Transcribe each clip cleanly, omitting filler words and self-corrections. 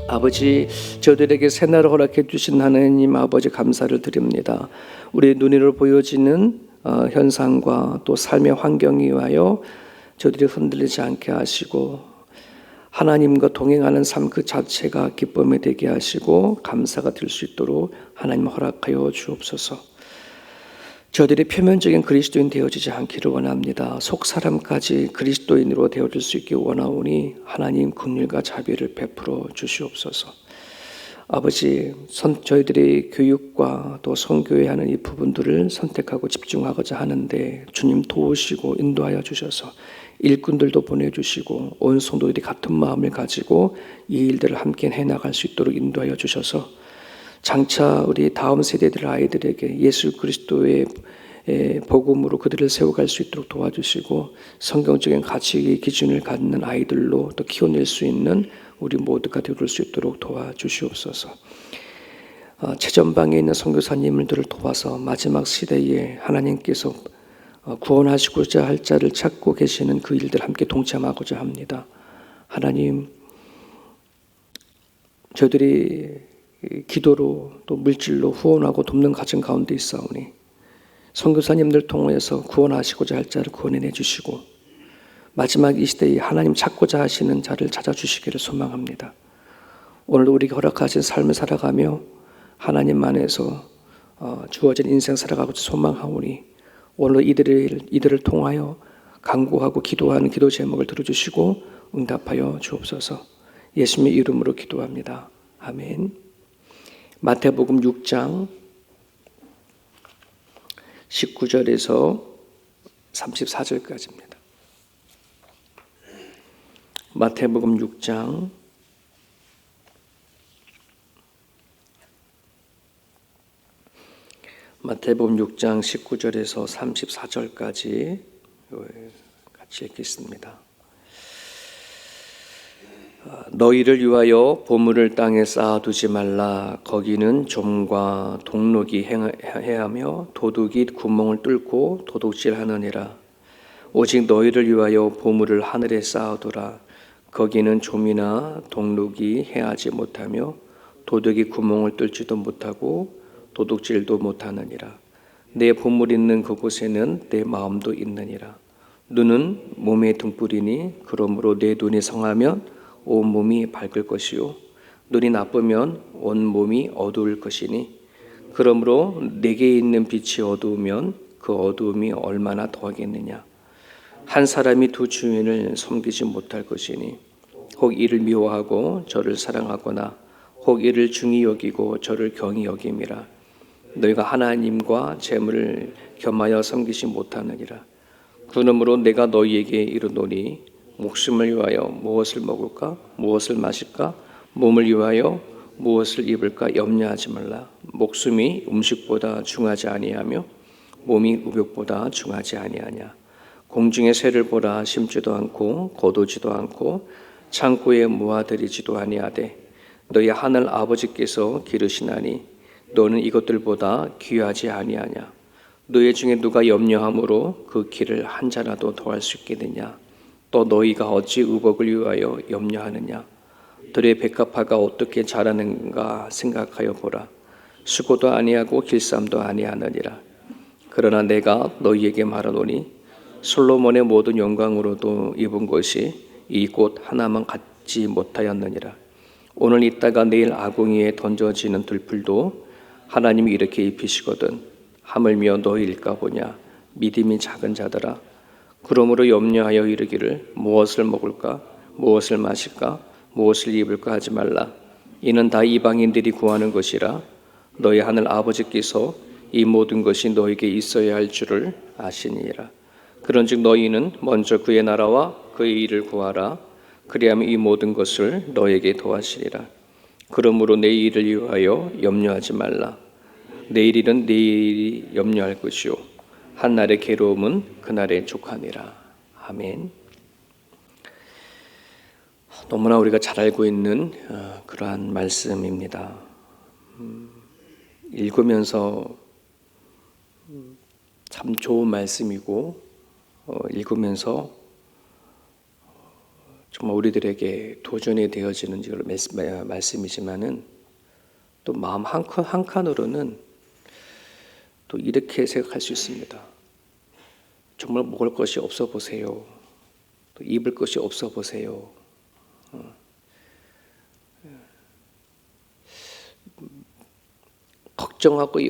아버지, 저들에게 새날을 허락해 주신 하나님 아버지 감사를 드립니다. 우리 눈으로 보여지는 현상과 또 삶의 환경에 의하여 저들이 흔들리지 않게 하시고 하나님과 동행하는 삶 그 자체가 기쁨이 되게 하시고 감사가 될 수 있도록 하나님 허락하여 주옵소서. 저들이 표면적인 그리스도인 되어지지 않기를 원합니다. 속 사람까지 그리스도인으로 되어질 수 있게 원하오니 하나님 긍휼과 자비를 베풀어 주시옵소서. 아버지, 저희들이 교육과 또 선교회 하는 이 부분들을 선택하고 집중하고자 하는데 주님 도우시고 인도하여 주셔서 일꾼들도 보내주시고 온 성도들이 같은 마음을 가지고 이 일들을 함께 해나갈 수 있도록 인도하여 주셔서 장차 우리 다음 세대들 아이들에게 예수 그리스도의 복음으로 그들을 세워갈 수 있도록 도와주시고 성경적인 가치의 기준을 갖는 아이들로 또 키워낼 수 있는 우리 모두가 되어줄 수 있도록 도와주시옵소서. 최전방에 있는 선교사님들을 도와서 마지막 시대에 하나님께서 구원하시고자 할 자를 찾고 계시는 그 일들 함께 동참하고자 합니다. 하나님, 저희들이 기도로 또 물질로 후원하고 돕는 가정 가운데 있사오니 선교사님들 통해서 구원하시고자 할 자를 구원해 주시고 마지막 이 시대에 하나님 찾고자 하시는 자를 찾아주시기를 소망합니다. 오늘도 우리에게 허락하신 삶을 살아가며 하나님 안에서 주어진 인생 살아가고 소망하오니 오늘 이들을 통하여 간구하고 기도하는 기도 제목을 들어주시고 응답하여 주옵소서. 예수님의 이름으로 기도합니다. 아멘. 마태복음 6장 19절에서 34절까지입니다. 마태복음 6장 19절에서 34절까지 같이 읽겠습니다. 너희를 위하여 보물을 땅에 쌓아두지 말라. 거기는 좀과 동록이 해하며 도둑이 구멍을 뚫고 도둑질하느니라. 오직 너희를 위하여 보물을 하늘에 쌓아두라. 거기는 좀이나 동록이 해하지 못하며 도둑이 구멍을 뚫지도 못하고 도둑질도 못하느니라. 내 보물 있는 그곳에는 내 마음도 있느니라. 눈은 몸의 등불이니 그러므로 내 눈이 성하면 온 몸이 밝을 것이요 눈이 나쁘면 온 몸이 어두울 것이니 그러므로 내게 있는 빛이 어두우면 그 어두움이 얼마나 더하겠느냐. 한 사람이 두 주인을 섬기지 못할 것이니 혹 이를 미워하고 저를 사랑하거나 혹 이를 중히 여기고 저를 경히 여김이라. 너희가 하나님과 재물을 겸하여 섬기지 못하느니라. 그러므로 내가 너희에게 이르노니 목숨을 위하여 무엇을 먹을까? 무엇을 마실까? 몸을 위하여 무엇을 입을까? 염려하지 말라. 목숨이 음식보다 중하지 아니하며 몸이 의복보다 중하지 아니하냐. 공중의 새를 보라. 심지도 않고 거두지도 않고 창고에 모아들이지도 아니하되 너희 하늘 아버지께서 기르시나니 너는 이것들보다 귀하지 아니하냐. 너희 중에 누가 염려함으로 그 길을 한 자라도 더할 수 있겠느냐. 또 너희가 어찌 의복을 위하여 염려하느냐. 들의 백합화가 어떻게 자라는가 생각하여 보라. 수고도 아니하고 길쌈도 아니하느니라. 그러나 내가 너희에게 말하노니 솔로몬의 모든 영광으로도 입은 것이 이 꽃 하나만 갖지 못하였느니라. 오늘 있다가 내일 아궁이에 던져지는 들풀도 하나님이 이렇게 입히시거든 하물며 너희일까 보냐. 믿음이 작은 자들아. 그러므로 염려하여 이르기를 무엇을 먹을까? 무엇을 마실까? 무엇을 입을까 하지 말라. 이는 다 이방인들이 구하는 것이라. 너희 하늘 아버지께서 이 모든 것이 너에게 있어야 할 줄을 아시니라. 그런즉 너희는 먼저 그의 나라와 그의 일을 구하라. 그리하면 이 모든 것을 너에게 더하시리라. 그러므로 내일을 위하여 염려하지 말라. 내일 일은 내일이 염려할 것이요 한날의 괴로움은 그날의 족하니라. 아멘. 너무나 우리가 잘 알고 있는 그러한 말씀입니다. 읽으면서 참 좋은 말씀이고 읽으면서 정말 우리들에게 도전이 되어지는 말씀이지만은 또 마음 한 칸으로는 또 이렇게 생각할 수 있습니다. 정말 먹을 것이 없어 보세요. 또 입을 것이 없어 보세요.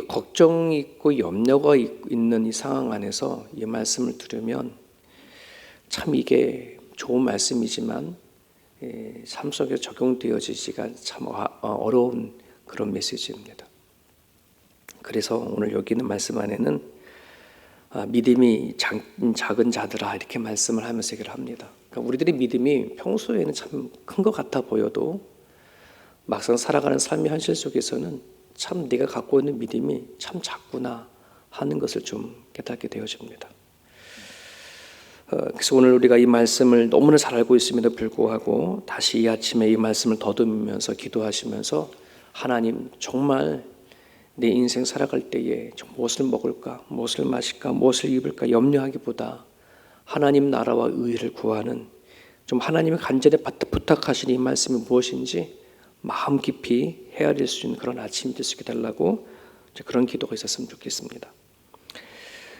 걱정이 있고 염려가 있는 이 상황 안에서 이 말씀을 들으면 참 이게 좋은 말씀이지만 삶 속에 적용되어지기가 참 어려운 그런 메시지입니다. 그래서 오늘 여기 있는 말씀 안에는 믿음이 작은 자들아 이렇게 말씀을 하면서 얘기를 합니다. 그러니까 우리들의 믿음이 평소에는 참 큰 것 같아 보여도 막상 살아가는 삶의 현실 속에서는 참 내가 갖고 있는 믿음이 참 작구나 하는 것을 좀 깨닫게 되어집니다. 그래서 오늘 우리가 이 말씀을 너무나 잘 알고 있음에도 불구하고 다시 이 아침에 이 말씀을 더듬으면서 기도하시면서 하나님 정말 내 인생 살아갈 때에 무엇을 먹을까, 무엇을 마실까, 무엇을 입을까 염려하기보다 하나님 나라와 의를 구하는 좀 하나님의 간절히 부탁하신 이 말씀이 무엇인지 마음 깊이 헤아릴 수 있는 그런 아침이 될 수 있게 달라고 그런 기도가 있었으면 좋겠습니다.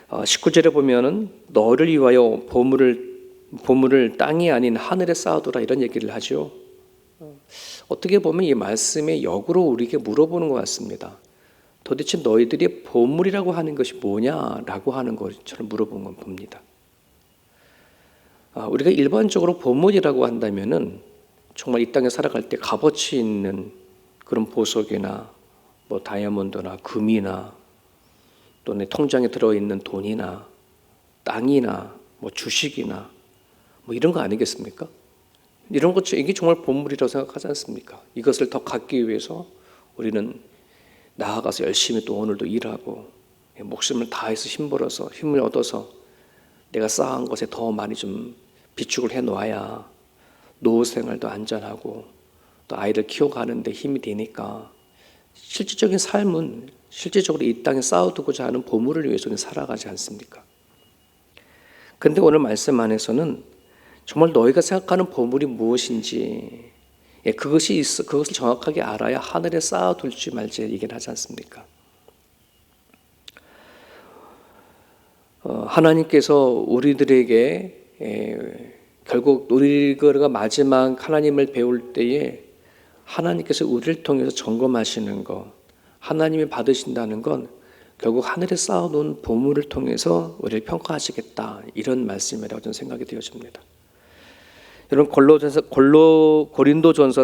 19절에 보면은 너를 위하여 보물을 땅이 아닌 하늘에 쌓아두라 이런 얘기를 하죠. 어떻게 보면 이 말씀의 역으로 우리에게 물어보는 것 같습니다. 도대체 너희들이 보물이라고 하는 것이 뭐냐라고 하는 것처럼 물어본 건 봅니다. 우리가 일반적으로 보물이라고 한다면은 정말 이 땅에 살아갈 때 값어치 있는 그런 보석이나 뭐 다이아몬드나 금이나 또 내 통장에 들어있는 돈이나 땅이나 뭐 주식이나 뭐 이런 거 아니겠습니까? 이런 것 이게 정말 보물이라고 생각하지 않습니까? 이것을 더 갖기 위해서 우리는 나아가서 열심히 또 오늘도 일하고 목숨을 다해서 힘을 얻어서 내가 쌓은 것에 더 많이 좀 비축을 해놓아야 노후 생활도 안전하고 또 아이를 키워가는데 힘이 되니까 실질적인 삶은 실질적으로 이 땅에 쌓아두고자 하는 보물을 위해서는 살아가지 않습니까? 그런데 오늘 말씀 안에서는 정말 너희가 생각하는 보물이 무엇인지 그것을 정확하게 알아야 하늘에 쌓아둘지 말지 얘기를 하지 않습니까? 하나님께서 우리들에게 결국 우리가 마지막 하나님을 배울 때에 하나님께서 우리를 통해서 점검하시는 것, 하나님이 받으신다는 건 결국 하늘에 쌓아놓은 보물을 통해서 우리를 평가하시겠다 이런 말씀이라고 저는 생각이 되어집니다. 여러분 고린도전서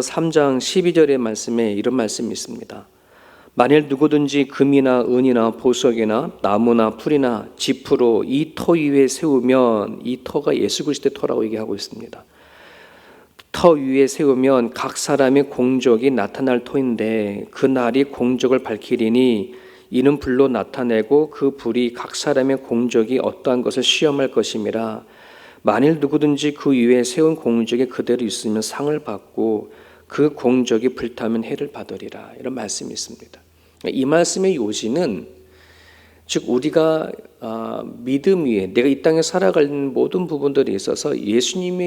3장 12절의 말씀에 이런 말씀이 있습니다. 만일 누구든지 금이나 은이나 보석이나 나무나 풀이나 지푸로 이 터 위에 세우면, 이 터가 예수 그리스도의 터라고 얘기하고 있습니다. 터 위에 세우면 각 사람의 공적이 나타날 터인데 그 날이 공적을 밝히리니 이는 불로 나타내고 그 불이 각 사람의 공적이 어떠한 것을 시험할 것임이라. 만일 누구든지 그 위에 세운 공적이 그대로 있으면 상을 받고 그 공적이 불타면 해를 받으리라. 이런 말씀이 있습니다. 이 말씀의 요지는 즉 우리가 믿음 위에 내가 이 땅에 살아가는 모든 부분들에 있어서 예수님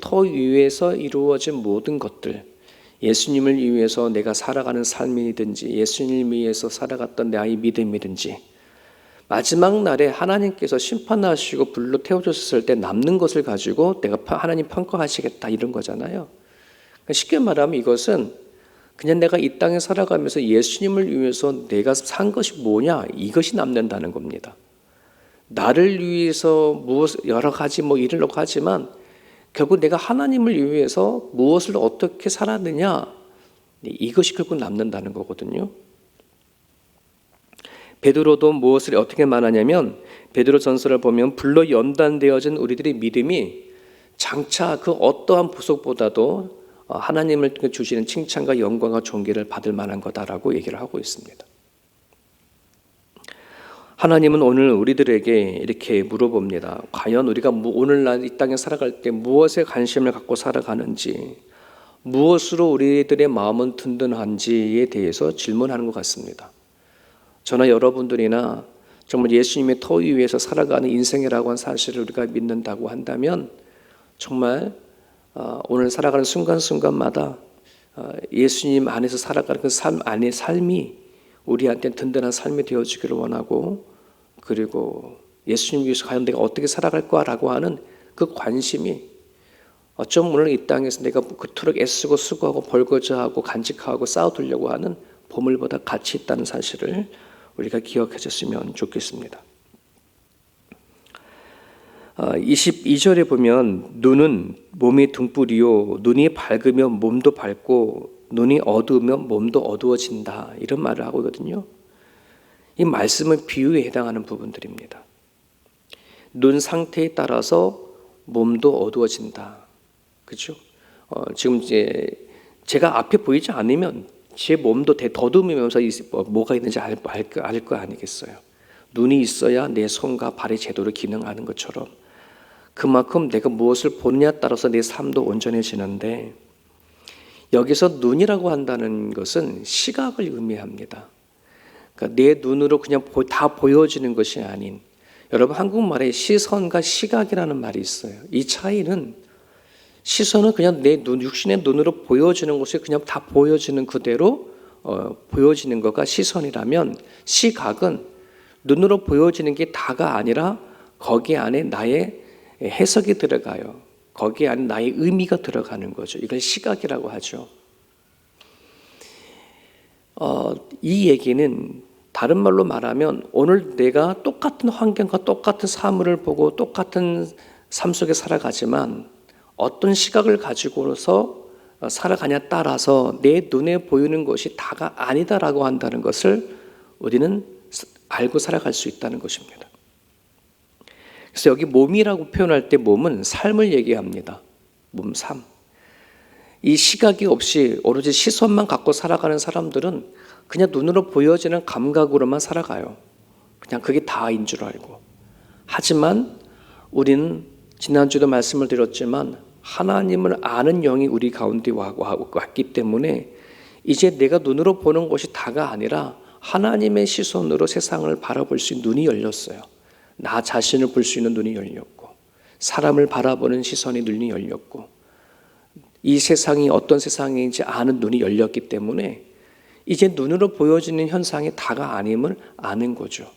터 위에서 이루어진 모든 것들, 예수님을 위해서 내가 살아가는 삶이든지 예수님을 위해서 살아갔던 나의 믿음이든지 마지막 날에 하나님께서 심판하시고 불로 태워주셨을 때 남는 것을 가지고 내가 하나님 평가하시겠다 이런 거잖아요. 그러니까 쉽게 말하면 이것은 그냥 내가 이 땅에 살아가면서 예수님을 위해서 내가 산 것이 뭐냐 이것이 남는다는 겁니다. 나를 위해서 여러 가지 일을 하고 하지만 결국 내가 하나님을 위해서 무엇을 어떻게 살았느냐 이것이 결국 남는다는 거거든요. 베드로도 무엇을 어떻게 말하냐면 베드로 전서를 보면 불로 연단되어진 우리들의 믿음이 장차 그 어떠한 보석보다도 하나님을 주시는 칭찬과 영광과 존귀를 받을 만한 거다라고 얘기를 하고 있습니다. 하나님은 오늘 우리들에게 이렇게 물어봅니다. 과연 우리가 오늘날 이 땅에 살아갈 때 무엇에 관심을 갖고 살아가는지, 무엇으로 우리들의 마음은 든든한지에 대해서 질문하는 것 같습니다. 저나 여러분들이나 정말 예수님의 터 위에서 살아가는 인생이라고 하는 사실을 우리가 믿는다고 한다면 정말 오늘 살아가는 순간순간마다 예수님 안에서 살아가는 그 삶 안의 삶이 우리한테 든든한 삶이 되어주기를 원하고, 그리고 예수님 위해서 과연 내가 어떻게 살아갈 거라고 하는 그 관심이 어쩌면 오늘 이 땅에서 내가 그토록 애쓰고 수고하고 벌거져하고 간직하고 쌓아두려고 하는 보물보다 가치 있다는 사실을 우리가 기억해 줬으면 좋겠습니다. 22절에 보면 눈은 몸이 등불이요 눈이 밝으면 몸도 밝고 눈이 어두우면 몸도 어두워진다, 이런 말을 하고 있거든요. 이 말씀은 비유에 해당하는 부분들입니다. 눈 상태에 따라서 몸도 어두워진다. 그렇죠? 지금 이제 제가 앞에 보이지 않으면 제 몸도 더듬으면서 뭐가 있는지 알 거 아니겠어요? 눈이 있어야 내 손과 발이 제대로 기능하는 것처럼 그만큼 내가 무엇을 보느냐에 따라서 내 삶도 온전해지는데, 여기서 눈이라고 한다는 것은 시각을 의미합니다. 그러니까 내 눈으로 그냥 다 보여지는 것이 아닌, 여러분 한국말에 시선과 시각이라는 말이 있어요. 이 차이는, 시선은 그냥 내 육신의 눈으로 보여지는 것이 그냥 다 보여지는 그대로 보여지는 것가 시선이라면, 시각은 눈으로 보여지는 게 다가 아니라 거기 안에 나의 해석이 들어가요. 거기 안에 나의 의미가 들어가는 거죠. 이걸 시각이라고 하죠. 이 얘기는 다른 말로 말하면 오늘 내가 똑같은 환경과 똑같은 사물을 보고 똑같은 삶 속에 살아가지만 어떤 시각을 가지고서 살아가냐에 따라서 내 눈에 보이는 것이 다가 아니다라고 한다는 것을 우리는 알고 살아갈 수 있다는 것입니다. 그래서 여기 몸이라고 표현할 때 몸은 삶을 얘기합니다. 몸, 삶. 이 시각이 없이 오로지 시선만 갖고 살아가는 사람들은 그냥 눈으로 보여지는 감각으로만 살아가요. 그냥 그게 다인 줄 알고. 하지만 우리는 지난주도 말씀을 드렸지만 하나님을 아는 영이 우리 가운데 왔기 때문에 이제 내가 눈으로 보는 것이 다가 아니라 하나님의 시선으로 세상을 바라볼 수 있는 눈이 열렸어요. 나 자신을 볼 수 있는 눈이 열렸고, 사람을 바라보는 시선이 눈이 열렸고, 이 세상이 어떤 세상인지 아는 눈이 열렸기 때문에 이제 눈으로 보여지는 현상이 다가 아님을 아는 거죠.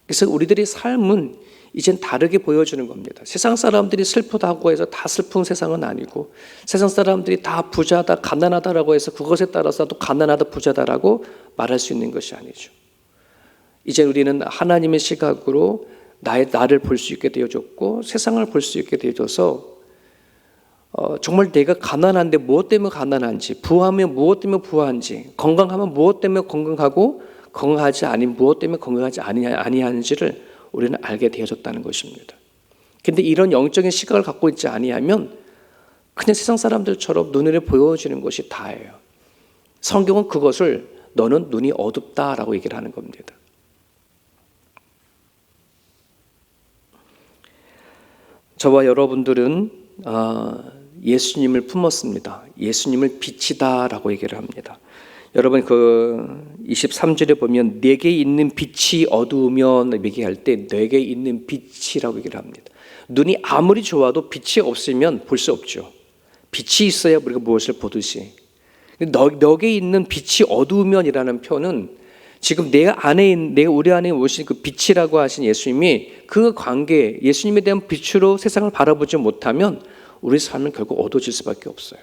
그래서 우리들의 삶은 이젠 다르게 보여주는 겁니다. 세상 사람들이 슬프다고 해서 다 슬픈 세상은 아니고, 세상 사람들이 다 부자다 가난하다라고 해서 그것에 따라서 또 가난하다 부자다라고 말할 수 있는 것이 아니죠. 이제 우리는 하나님의 시각으로 나를 볼 수 있게 되어졌고 세상을 볼 수 있게 되어져서 정말 내가 가난한데 무엇 때문에 가난한지, 부하면 무엇 때문에 부한지, 건강하면 무엇 때문에 건강하고 건강하지 아닌 무엇 때문에 건강하지 아니하는지를 우리는 알게 되어졌다는 것입니다. 근데 이런 영적인 시각을 갖고 있지 아니하면 그냥 세상 사람들처럼 눈에 보여지는 것이 다예요. 성경은 그것을 너는 눈이 어둡다라고 얘기를 하는 겁니다. 저와 여러분들은 예수님을 품었습니다. 예수님을 빛이다라고 얘기를 합니다. 여러분 그 23절에 보면 내게 있는 빛이 어두우면 얘기할 때 내게 있는 빛이라고 얘기를 합니다. 눈이 아무리 좋아도 빛이 없으면 볼 수 없죠. 빛이 있어야 우리가 무엇을 보듯이. 너게 있는 빛이 어두우면이라는 표현은 지금 내가 우리 안에 오신 그 빛이라고 하신 예수님이 그 관계, 예수님에 대한 빛으로 세상을 바라보지 못하면 우리 삶은 결국 어두워질 수밖에 없어요.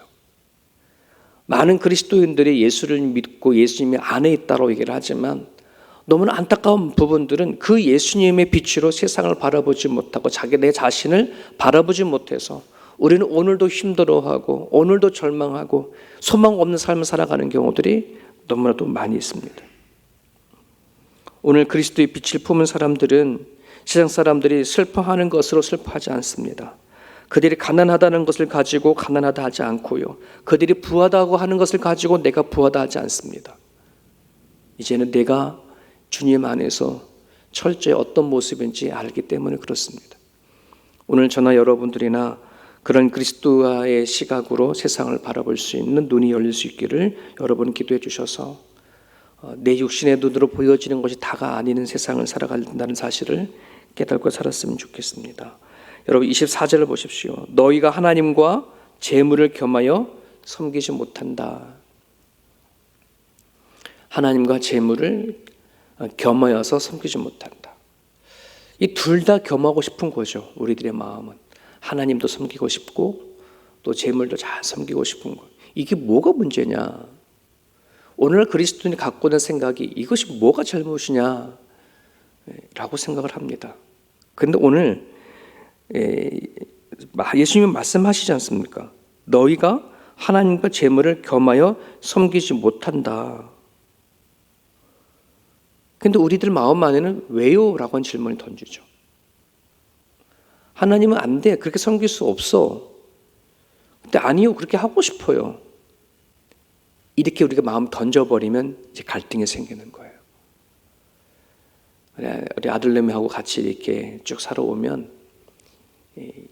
많은 그리스도인들이 예수를 믿고 예수님의 안에 있다고 얘기를 하지만 너무나 안타까운 부분들은 그 예수님의 빛으로 세상을 바라보지 못하고 내 자신을 바라보지 못해서 우리는 오늘도 힘들어하고 오늘도 절망하고 소망 없는 삶을 살아가는 경우들이 너무나도 많이 있습니다. 오늘 그리스도의 빛을 품은 사람들은 세상 사람들이 슬퍼하는 것으로 슬퍼하지 않습니다. 그들이 가난하다는 것을 가지고 가난하다 하지 않고요. 그들이 부하다고 하는 것을 가지고 내가 부하다 하지 않습니다. 이제는 내가 주님 안에서 철저히 어떤 모습인지 알기 때문에 그렇습니다. 오늘 저나 여러분들이나 그런 그리스도와의 시각으로 세상을 바라볼 수 있는 눈이 열릴 수 있기를 여러분 기도해 주셔서 내 육신의 눈으로 보여지는 것이 다가 아닌 세상을 살아간다는 사실을 깨닫고 살았으면 좋겠습니다. 여러분 24절을 보십시오. 너희가 하나님과 재물을 겸하여 섬기지 못한다. 하나님과 재물을 겸하여서 섬기지 못한다. 이 둘 다 겸하고 싶은 거죠. 우리들의 마음은 하나님도 섬기고 싶고 또 재물도 잘 섬기고 싶은 거. 이게 뭐가 문제냐? 오늘 그리스도인이 갖고 있는 생각이 이것이 뭐가 잘못이냐 라고 생각을 합니다. 그런데 오늘 예수님이 말씀하시지 않습니까? 너희가 하나님과 재물을 겸하여 섬기지 못한다. 근데 우리들 마음 안에는 왜요? 라고 하는 질문을 던지죠. 하나님은 안 돼. 그렇게 섬길 수 없어. 근데 아니요. 그렇게 하고 싶어요. 이렇게 우리가 마음 던져버리면 이제 갈등이 생기는 거예요. 우리 아들내미하고 같이 이렇게 쭉 살아오면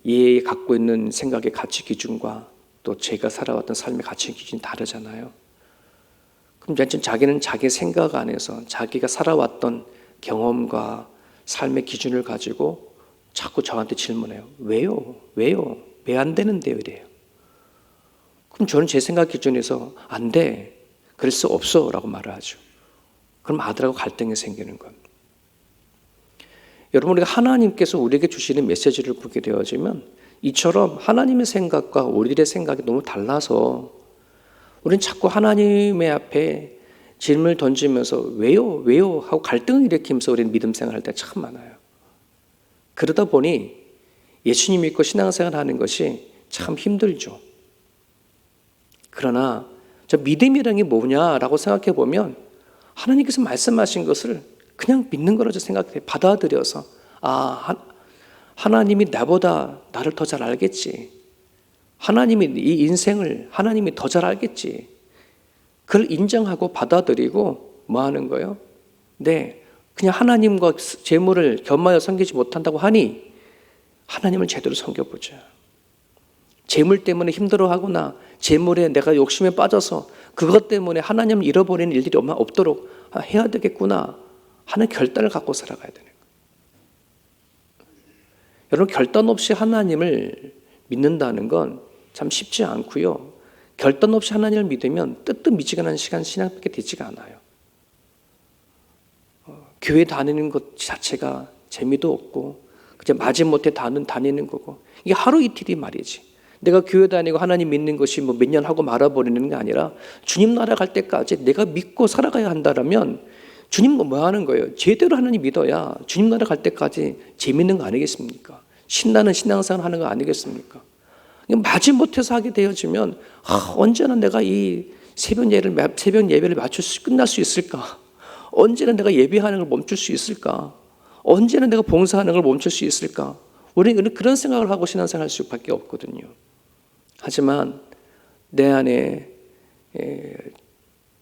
얘 갖고 있는 생각의 가치 기준과 또 제가 살아왔던 삶의 가치 기준이 다르잖아요. 그럼 자기는 자기 생각 안에서 자기가 살아왔던 경험과 삶의 기준을 가지고 자꾸 저한테 질문해요. 왜요? 왜요? 왜 안 되는데요? 이래요. 그럼 저는 제 생각 기준에서 안 돼. 그럴 수 없어. 라고 말을 하죠. 그럼 아들하고 갈등이 생기는 겁니다. 여러분, 우리가 하나님께서 우리에게 주시는 메시지를 보게 되어지면 이처럼 하나님의 생각과 우리들의 생각이 너무 달라서 우리는 자꾸 하나님의 앞에 질문을 던지면서 왜요? 왜요? 하고 갈등을 일으키면서 우리는 믿음 생활할 때 참 많아요. 그러다 보니 예수님 믿고 신앙생활 하는 것이 참 힘들죠. 그러나 저 믿음이라는 게 뭐냐라고 생각해 보면 하나님께서 말씀하신 것을 그냥 믿는 거라고 생각해 받아들여서 하나님이 나보다 나를 더 잘 알겠지. 하나님이 이 인생을 하나님이 더 잘 알겠지. 그걸 인정하고 받아들이고 뭐 하는 거예요? 네, 그냥 하나님과 재물을 겸하여 섬기지 못한다고 하니 하나님을 제대로 섬겨보자. 재물 때문에 힘들어하거나 재물에 내가 욕심에 빠져서 그것 때문에 하나님을 잃어버리는 일들이 없도록 해야 되겠구나 하는 결단을 갖고 살아가야 되는 거예요. 여러분, 결단 없이 하나님을 믿는다는 건 참 쉽지 않고요. 결단 없이 하나님을 믿으면 뜨뜻미지근한 시간 신앙밖에 되지가 않아요. 교회 다니는 것 자체가 재미도 없고 그냥 마지못해 다니는 거고 이게 하루 이틀이 말이지. 내가 교회 다니고 하나님 믿는 것이 뭐 몇 년 하고 말아버리는 게 아니라 주님 나라 갈 때까지 내가 믿고 살아가야 한다면 주님 뭐 하는 거예요? 제대로 하나님 믿어야 주님 나라 갈 때까지 재밌는 거 아니겠습니까? 신나는 신앙생활 하는 거 아니겠습니까? 마지못해서 하게 되어지면 언제나 내가 이 새벽 예배를 끝날 수 있을까? 언제나 내가 예배하는 걸 멈출 수 있을까? 언제나 내가 봉사하는 걸 멈출 수 있을까? 우리는 그런 생각을 하고 신앙생활 할 수밖에 없거든요. 하지만 내 안에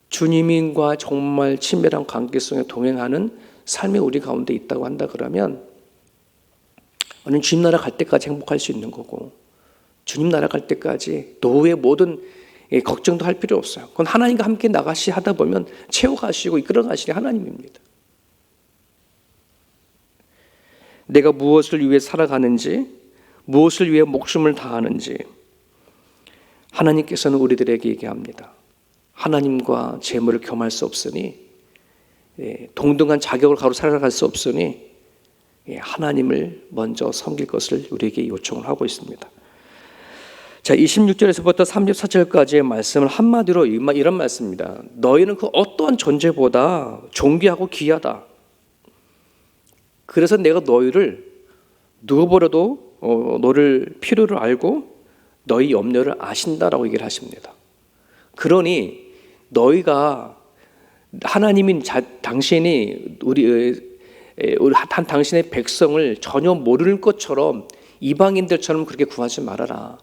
주님과 정말 친밀한 관계성에 동행하는 삶이 우리 가운데 있다고 한다 그러면 우리는 주님 나라 갈 때까지 행복할 수 있는 거고 주님 나라 갈 때까지 노후의 모든 걱정도 할 필요 없어요. 그건 하나님과 함께 하다 보면 채워가시고 이끌어가시는 하나님입니다. 내가 무엇을 위해 살아가는지, 무엇을 위해 목숨을 다하는지 하나님께서는 우리들에게 얘기합니다. 하나님과 재물을 겸할 수 없으니 동등한 자격을 가로 살아갈 수 없으니 하나님을 먼저 섬길 것을 우리에게 요청을 하고 있습니다. 자, 26절에서부터 34절까지의 말씀을 한마디로 이런 말씀입니다. 너희는 그 어떠한 존재보다 존귀하고 귀하다. 그래서 내가 너희를 누구보다도 너를 필요를 알고 너희 염려를 아신다라고 얘기를 하십니다. 그러니 너희가 하나님인 당신이 당신의 백성을 전혀 모르는 것처럼 이방인들처럼 그렇게 구하지 말아라.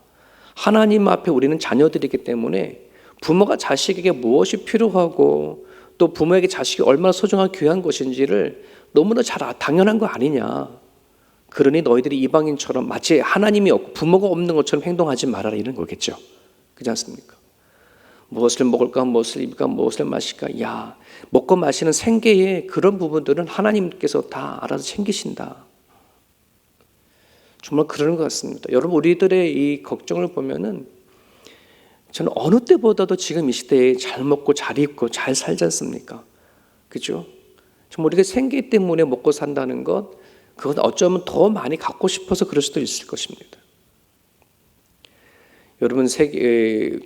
하나님 앞에 우리는 자녀들이기 때문에 부모가 자식에게 무엇이 필요하고 또 부모에게 자식이 얼마나 소중하고 귀한 것인지를 너무나 당연한 거 아니냐. 그러니 너희들이 이방인처럼 마치 하나님이 없고 부모가 없는 것처럼 행동하지 말아라 이런 거겠죠. 그렇지 않습니까? 무엇을 먹을까, 무엇을 입을까, 무엇을 마실까. 야, 먹고 마시는 생계의 그런 부분들은 하나님께서 다 알아서 챙기신다. 정말 그러는 것 같습니다. 여러분, 우리들의 이 걱정을 보면은 저는 어느 때보다도 지금 이 시대에 잘 먹고 잘 입고 잘 살지 않습니까? 그죠? 정말 우리가 생계 때문에 먹고 산다는 것, 그건 어쩌면 더 많이 갖고 싶어서 그럴 수도 있을 것입니다. 여러분,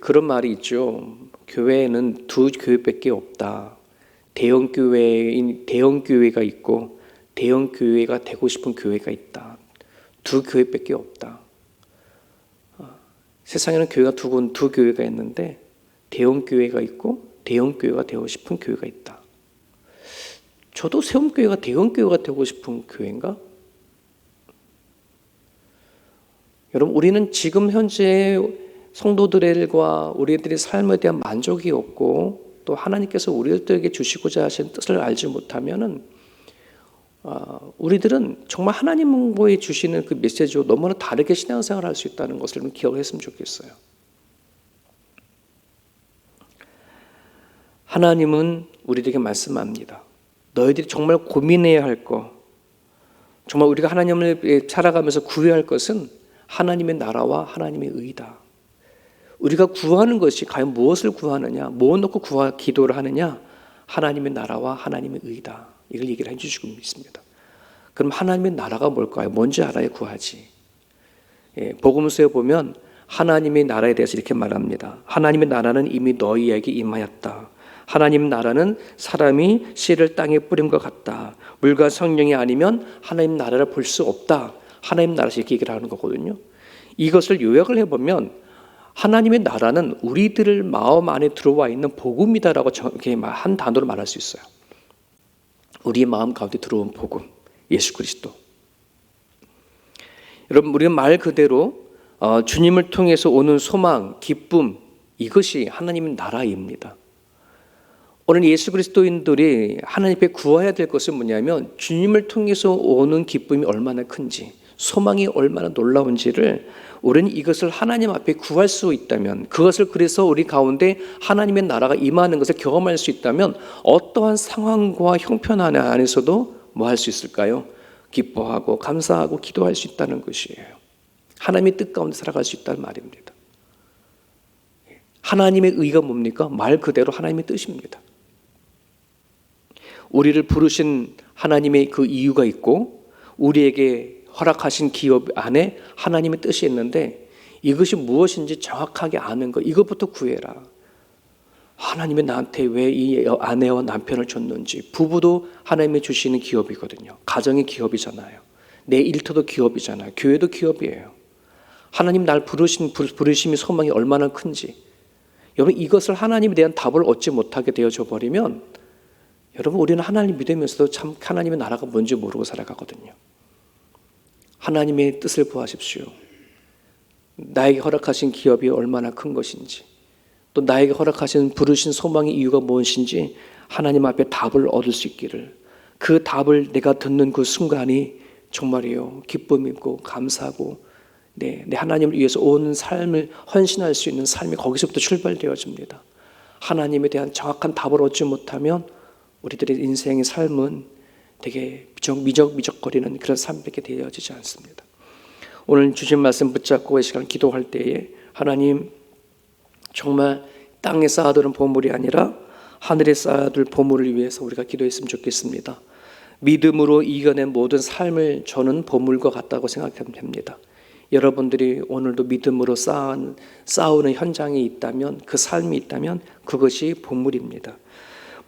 그런 말이 있죠. 교회에는 두 교회밖에 없다. 대형 교회가 있고 대형 교회가 되고 싶은 교회가 있다. 두 교회밖에 없다. 세상에는 교회가 두 교회가 있는데 대형 교회가 있고 대형 교회가 되고 싶은 교회가 있다. 저도 세움교회가 대형 교회가 되고 싶은 교회인가? 여러분, 우리는 지금 현재 성도들과 우리들의 삶에 대한 만족이 없고 또 하나님께서 우리들에게 주시고자 하신 뜻을 알지 못하면은 우리들은 정말 하나님과의 주시는 그 메시지와 너무나 다르게 신앙생활을 할 수 있다는 것을 좀 기억을 했으면 좋겠어요. 하나님은 우리에게 말씀합니다. 너희들이 정말 고민해야 할 것, 정말 우리가 하나님을 살아가면서 구해야 할 것은 하나님의 나라와 하나님의 의다. 우리가 구하는 것이 과연 무엇을 구하느냐, 무엇 놓고 기도를 하느냐, 하나님의 나라와 하나님의 의다. 이걸 얘기를 해주시고 있습니다. 그럼 하나님의 나라가 뭘까요? 뭔지 알아야 구하지. 복음서에 보면 하나님의 나라에 대해서 이렇게 말합니다. 하나님의 나라는 이미 너희에게 임하였다. 하나님 나라는 사람이 씨를 땅에 뿌린 것 같다. 물과 성령이 아니면 하나님 나라를 볼 수 없다. 하나님 나라에서 이렇게 얘기를 하는 거거든요. 이것을 요약을 해보면 하나님의 나라는 우리들 마음 안에 들어와 있는 복음이다라고 이렇게 한 단어로 말할 수 있어요. 우리의 마음 가운데 들어온 복음, 예수 그리스도. 여러분, 우리는 말 그대로 주님을 통해서 오는 소망, 기쁨, 이것이 하나님의 나라입니다. 오늘 예수 그리스도인들이 하나님 앞에 구해야 될 것은 뭐냐면 주님을 통해서 오는 기쁨이 얼마나 큰지, 소망이 얼마나 놀라운지를 우리는 이것을 하나님 앞에 구할 수 있다면, 그것을 그래서 우리 가운데 하나님의 나라가 임하는 것을 경험할 수 있다면 어떠한 상황과 형편 안에서도 뭐 할 수 있을까요? 기뻐하고 감사하고 기도할 수 있다는 것이에요. 하나님의 뜻 가운데 살아갈 수 있다는 말입니다. 하나님의 의가 뭡니까? 말 그대로 하나님의 뜻입니다. 우리를 부르신 하나님의 그 이유가 있고 우리에게 허락하신 기업 안에 하나님의 뜻이 있는데 이것이 무엇인지 정확하게 아는 것, 이것부터 구해라. 하나님이 나한테 왜 이 아내와 남편을 줬는지. 부부도 하나님이 주시는 기업이거든요. 가정이 기업이잖아요. 내 일터도 기업이잖아요. 교회도 기업이에요. 하나님 날 부르심이 소망이 얼마나 큰지. 여러분, 이것을 하나님에 대한 답을 얻지 못하게 되어져 버리면 여러분, 우리는 하나님 믿으면서도 참 하나님의 나라가 뭔지 모르고 살아가거든요. 하나님의 뜻을 구하십시오. 나에게 허락하신 기업이 얼마나 큰 것인지, 또 나에게 허락하신 부르신 소망의 이유가 무엇인지 하나님 앞에 답을 얻을 수 있기를, 그 답을 내가 듣는 그 순간이 정말이요 기쁨이고 감사하고 내 하나님을 위해서 온 삶을 헌신할 수 있는 삶이 거기서부터 출발되어집니다. 하나님에 대한 정확한 답을 얻지 못하면 우리들의 인생의 삶은 되게 미적거리는 그런 삶밖에 되어지지 않습니다. 오늘 주신 말씀 붙잡고 이 시간 기도할 때에 하나님, 정말 땅에 쌓아두는 보물이 아니라 하늘에 쌓아둘 보물을 위해서 우리가 기도했으면 좋겠습니다. 믿음으로 이겨낸 모든 삶을 저는 보물과 같다고 생각하면 됩니다. 여러분들이 오늘도 믿음으로 싸우는 현장이 있다면, 그 삶이 있다면 그것이 보물입니다.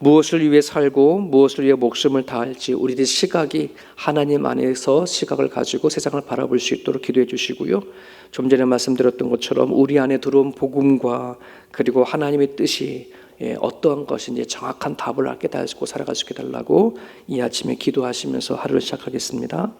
무엇을 위해 살고 무엇을 위해 목숨을 다할지 우리들의 시각이 하나님 안에서 시각을 가지고 세상을 바라볼 수 있도록 기도해 주시고요. 좀 전에 말씀드렸던 것처럼 우리 안에 들어온 복음과 그리고 하나님의 뜻이 어떠한 것인지 정확한 답을 깨닫고 살아갈 수 있게 달라고 이 아침에 기도하시면서 하루를 시작하겠습니다.